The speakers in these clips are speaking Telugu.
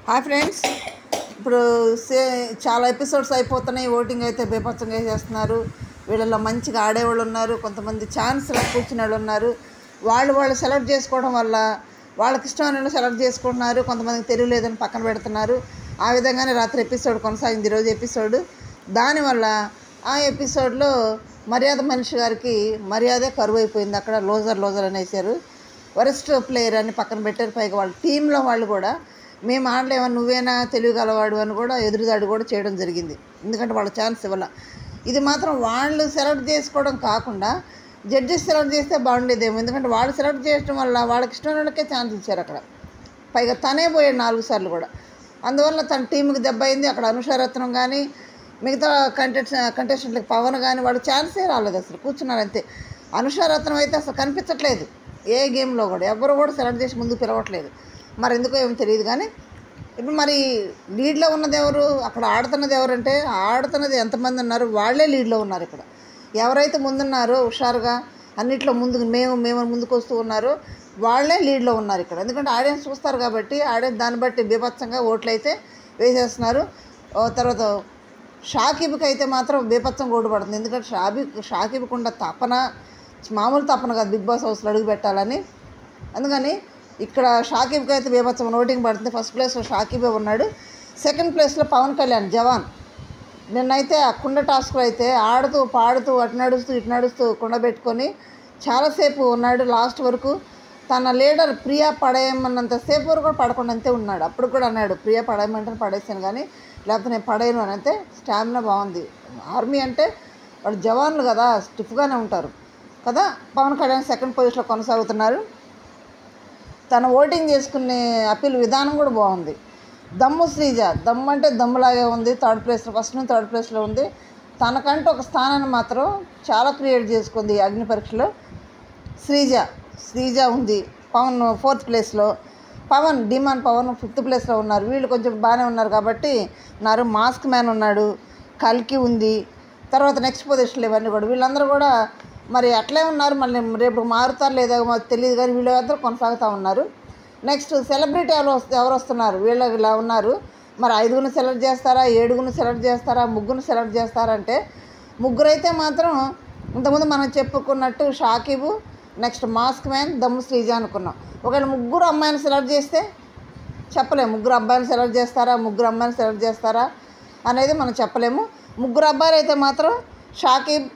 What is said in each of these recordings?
హాయ్ ఫ్రెండ్స్, ఇప్పుడు చాలా ఎపిసోడ్స్ అయిపోతున్నాయి. ఓటింగ్ అయితే బేపచ్చంగా చేస్తున్నారు. వీళ్ళలో మంచిగా ఆడేవాళ్ళు ఉన్నారు, కొంతమంది ఛాన్స్ కూర్చునే వాళ్ళు ఉన్నారు. వాళ్ళు సెలెక్ట్ చేసుకోవడం వల్ల వాళ్ళకి ఇష్టమైన సెలెక్ట్ చేసుకుంటున్నారు. కొంతమందికి తెలియలేదని పక్కన పెడుతున్నారు. ఆ విధంగానే రాత్రి ఎపిసోడ్ కొనసాగింది, ఈరోజు ఎపిసోడ్. దానివల్ల ఆ ఎపిసోడ్లో మర్యాద మనిషి గారికి మర్యాదే కరువు అయిపోయింది. అక్కడ లోజర్ అనేసారు. వరస్ట్ ప్లేయర్ అని పక్కన పెట్టారు. పైగా వాళ్ళ టీంలో వాళ్ళు కూడా మేము ఆడలేమని, నువ్వేనా తెలియగలవాడు అని కూడా ఎదురుదాడి కూడా చేయడం జరిగింది. ఎందుకంటే వాళ్ళ ఛాన్స్ ఇవ్వాల. ఇది మాత్రం వాళ్ళు సెలెక్ట్ చేసుకోవడం కాకుండా జడ్జెస్ సెలెక్ట్ చేస్తే బాగుండేదేమో. ఎందుకంటే వాళ్ళు సెలెక్ట్ చేయడం వల్ల వాళ్ళకి ఇష్టమైన వాళ్ళకే ఛాన్స్ ఇచ్చారు అక్కడ. పైగా తనే పోయాడు 4 సార్లు కూడా. అందువల్ల తన టీంకి దెబ్బ అయింది. అక్కడ అనుషారత్నం కానీ మిగతా కంటెస్టెంట్లకు పవన్ కానీ వాళ్ళు ఛాన్సే రాలేదు, అసలు కూర్చున్నారు అంతే. అనుషారత్నం అయితే అసలు కనిపించట్లేదు ఏ గేమ్లో కూడా. ఎవరు కూడా సెలెక్ట్ చేసి ముందుకు పిలవట్లేదు. మరి ఎందుకో ఏమో తెలియదు. కానీ ఇప్పుడు మరి లీడ్లో ఉన్నది ఎవరు, అక్కడ ఆడుతున్నది ఎవరంటే, ఆడుతున్నది ఎంతమంది ఉన్నారు, వాళ్ళే లీడ్లో ఉన్నారు. ఇక్కడ ఎవరైతే ముందున్నారో హుషారుగా అన్నిట్లో మేము ముందుకు వస్తూ ఉన్నారో వాళ్ళే లీడ్లో ఉన్నారు ఇక్కడ. ఎందుకంటే ఆడియన్స్ చూస్తారు కాబట్టి ఆడియన్స్ దాన్ని బట్టి బీభత్సంగా ఓట్లు అయితే వేసేస్తున్నారు. తర్వాత షాకిబ్కి అయితే మాత్రం బీభత్సంగా ఓటు పడుతుంది. ఎందుకంటే షాకిబ్కి ఉన్న తపన మామూలు తపన కాదు, బిగ్ బాస్ హౌస్లో అడుగు పెట్టాలని. అందుకని ఇక్కడ షాకిబ్కి అయితే బీభత్సం ఓటింగ్ పడుతుంది. ఫస్ట్ ప్లేస్లో షాకిబే ఉన్నాడు. సెకండ్ ప్లేస్లో పవన్ కళ్యాణ్ జవాన్. నిన్నైతే ఆ కుండ టాస్క్లో అయితే ఆడుతూ పాడుతూ అటు నడుస్తూ కుండ పెట్టుకొని చాలాసేపు ఉన్నాడు లాస్ట్ వరకు. తన లీడర్ ప్రియా పడేయమన్నంతసేపు వరకు కూడా పడకుండా అంతే ఉన్నాడు. అప్పుడు కూడా అన్నాడు, ప్రియా పడేయమంటే పడేసాను కానీ లేకపోతే నేను పడేయను అని. అంతే స్టామినా బాగుంది. ఆర్మీ అంటే వాళ్ళు జవాన్లు కదా, స్టిఫ్గానే ఉంటారు కదా. పవన్ కళ్యాణ్ సెకండ్ పొజిషన్లో కొనసాగుతున్నారు. తన ఓటింగ్ చేసుకునే అప్పీల్ విధానం కూడా బాగుంది. దమ్ము శ్రీజ, దమ్ము అంటే దమ్ములాగే ఉంది. ఫస్ట్ నుంచి థర్డ్ ప్లేస్లో ఉంది. తనకంటూ ఒక స్థానాన్ని మాత్రం చాలా క్రియేట్ చేసుకుంది అగ్ని పరీక్షలో. శ్రీజ ఉంది. పవన్ 4th ప్లేస్లో, డిమాన్ పవన్ 5th ప్లేస్లో ఉన్నారు. వీళ్ళు కొంచెం బాగానే ఉన్నారు కాబట్టి మాస్క్ మ్యాన్ ఉన్నాడు, కల్కి ఉంది. తర్వాత నెక్స్ట్ పొజిషన్లో ఇవన్నీ కూడా వీళ్ళందరూ కూడా మరి అట్లే ఉన్నారు. మళ్ళీ రేపు మారుతారు లేదా మాకు తెలియదు కానీ వీళ్ళందరూ కొనసాగుతూ ఉన్నారు. నెక్స్ట్ సెలబ్రిటీ ఎవరు వస్తున్నారు, వీళ్ళు ఇలా ఉన్నారు. మరి 5గురిని సెలెక్ట్ చేస్తారా, 7గురిని సెలెక్ట్ చేస్తారా, 3గురిని సెలెక్ట్ చేస్తారంటే ముగ్గురైతే మాత్రం ఇంతకుముందు మనం చెప్పుకున్నట్టు షాకిబు, నెక్స్ట్ మాస్క్ మ్యాన్, దమ్ము శ్రీజ అనుకున్నాం. ఒకవేళ 3 అమ్మాయిని సెలెక్ట్ చేస్తే చెప్పలేము. 3 అబ్బాయిని సెలెక్ట్ చేస్తారా, 3 అమ్మాయిని సెలెక్ట్ చేస్తారా అనేది మనం చెప్పలేము. 3 అబ్బాయిలు అయితే మాత్రం షాకిబ్,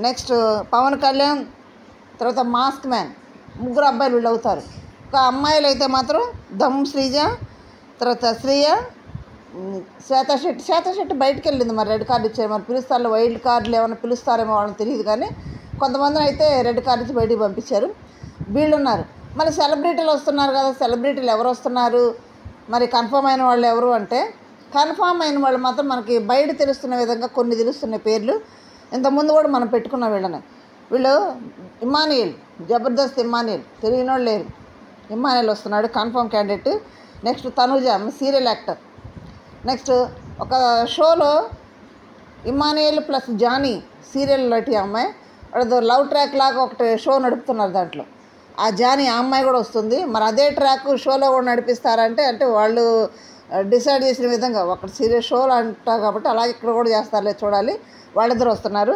నెక్స్ట్ పవన్ కళ్యాణ్, తర్వాత మాస్క్ మ్యాన్, 3 అబ్బాయిలు వీళ్ళు అవుతారు. ఒక అమ్మాయిలు అయితే మాత్రం దమ్ శ్రీజ, తర్వాత శ్రీయ, శ్వేత శెట్టి బయటకు వెళ్ళింది. మరి రెడ్ కార్డు ఇచ్చారు. మరి పిలుస్తారు, వైల్డ్ కార్డులు ఏమైనా పిలుస్తారేమో వాళ్ళని తెలియదు. కానీ కొంతమందిని అయితే రెడ్ కార్డు ఇచ్చి బయటికి పంపించారు. వీళ్ళు ఉన్నారు. మరి సెలబ్రిటీలు వస్తున్నారు కదా, సెలబ్రిటీలు ఎవరు వస్తున్నారు, మరి కన్ఫర్మ్ అయిన వాళ్ళు ఎవరు అంటే, కన్ఫర్మ్ అయిన వాళ్ళు మాత్రం మనకి బయట తెలుస్తున్న విధంగా కొన్ని తెలుస్తున్న పేర్లు. ఇంతకుముందు కూడా మనం పెట్టుకున్న వీళ్ళు ఇమానియల్, జబర్దస్త్ ఇమానియల్, తెలియని వాళ్ళు లేరు. ఇమానియల్ వస్తున్నాడు, confirm candidate. Next Tanuja, serial actor. Next ఒక షోలో ఇమానియల్ ప్లస్ జానీ, సీరియల్ లాంటి అమ్మాయి, వాళ్ళతో లవ్ ట్రాక్ లాగా ఒకటి షో నడుపుతున్నారు. దాంట్లో ఆ జానీ ఆ అమ్మాయి కూడా వస్తుంది. మరి అదే ట్రాక్ షోలో కూడా నడిపిస్తారంటే వాళ్ళు డిసైడ్ చేసిన విధంగా ఒక సీరియల్ షోలో అంటారు కాబట్టి అలాగే ఇక్కడ కూడా చేస్తారులే, చూడాలి. వాళ్ళిద్దరు వస్తున్నారు.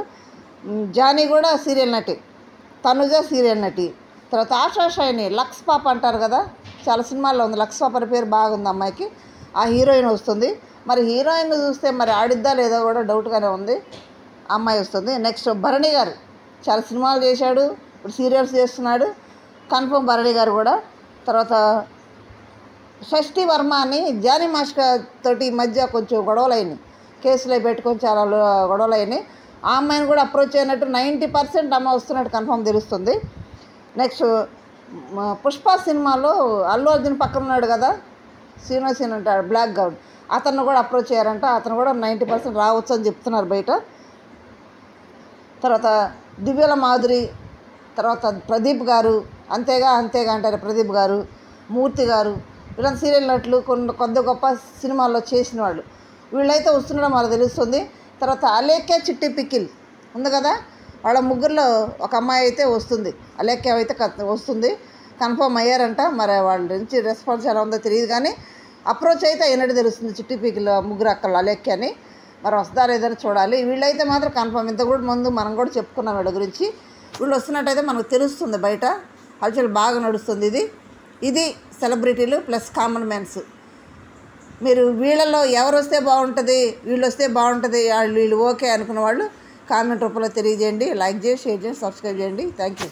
జానీ కూడా సీరియల్ నటి, తనుజ సీరియల్ నటి. తర్వాత ఆశా షైని, లక్స్ పాప అంటారు కదా, చాలా సినిమాల్లో ఉంది. లక్స్ పాప అనే పేరు బాగుంది అమ్మాయికి. ఆ హీరోయిన్ వస్తుంది. మరి హీరోయిన్ చూస్తే మరి ఆడిద్దా లేదో కూడా డౌట్గానే ఉంది. అమ్మాయి వస్తుంది. నెక్స్ట్ భరణి గారు, చాలా సినిమాలు చేశాడు, ఇప్పుడు సీరియల్స్ చేస్తున్నాడు. కన్ఫర్మ్ భరణి గారు కూడా. తర్వాత షష్ఠి వర్మ అని జానీ మాస్క తోటి ఈ మధ్య కొంచెం గొడవలు అయినాయి, కేసులో పెట్టుకొని చాలా గొడవలు అయినాయి. ఆ అమ్మాయిని కూడా అప్రోచ్ అయినట్టు 90% అమ్మ వస్తున్నట్టు కన్ఫర్మ్ తెలుస్తుంది. నెక్స్ట్ పుష్ప సినిమాలో అల్లు అర్జున్ పక్కన ఉన్నాడు కదా, శ్రీనివాసన్ అంటాడు, బ్లాక్ గౌన్, అతను కూడా అప్రోచ్ అయ్యారంట. అతను కూడా 90% రావచ్చు అని చెప్తున్నారు బయట. తర్వాత దివ్యల మాధురి, తర్వాత ప్రదీప్ గారు, అంతేగా అంటారు ప్రదీప్ గారు, మూర్తి గారు, వీళ్ళంతా సీరియల్ నటులు, కొద్ది గొప్ప సినిమాల్లో చేసిన వాళ్ళు. వీళ్ళైతే వస్తుండడం మనకు తెలుస్తుంది. తర్వాత అలేఖ్య చిట్టి పికిల్ ఉంది కదా, వాళ్ళ ముగ్గురులో ఒక అమ్మాయి అయితే వస్తుంది. అలేఖ్య అయితే వస్తుంది, కన్ఫర్మ్ అయ్యారంట. మరి వాళ్ళ నుంచి రెస్పాన్స్ ఎలా ఉందో తెలియదు కానీ అప్రోచ్ అయితే అయినట్టు తెలుస్తుంది. చిట్టి పీకిలో ముగ్గురు అక్కలు అలెక్కి అని. మరి వస్తారా ఏదైనా చూడాలి. వీళ్ళైతే మాత్రం కన్ఫర్మ్. ఇంత కూడా ముందు మనం కూడా చెప్పుకున్నాం వీళ్ళ గురించి. వీళ్ళు వస్తున్నట్టయితే మనకు తెలుస్తుంది. బయట హల్చల్ బాగా నడుస్తుంది. ఇది సెలబ్రిటీలు ప్లస్ కామన్ మ్యాన్స్. మీరు వీళ్ళలో ఎవరు వస్తే బాగుంటుంది, వీళ్ళు వస్తే బాగుంటుంది, వీళ్ళు ఓకే అనుకున్న వాళ్ళు కామెంట్ రూపంలో తెలియజేయండి. లైక్ చేయండి, షేర్ చేయండి, సబ్స్క్రైబ్ చేయండి. Thank you.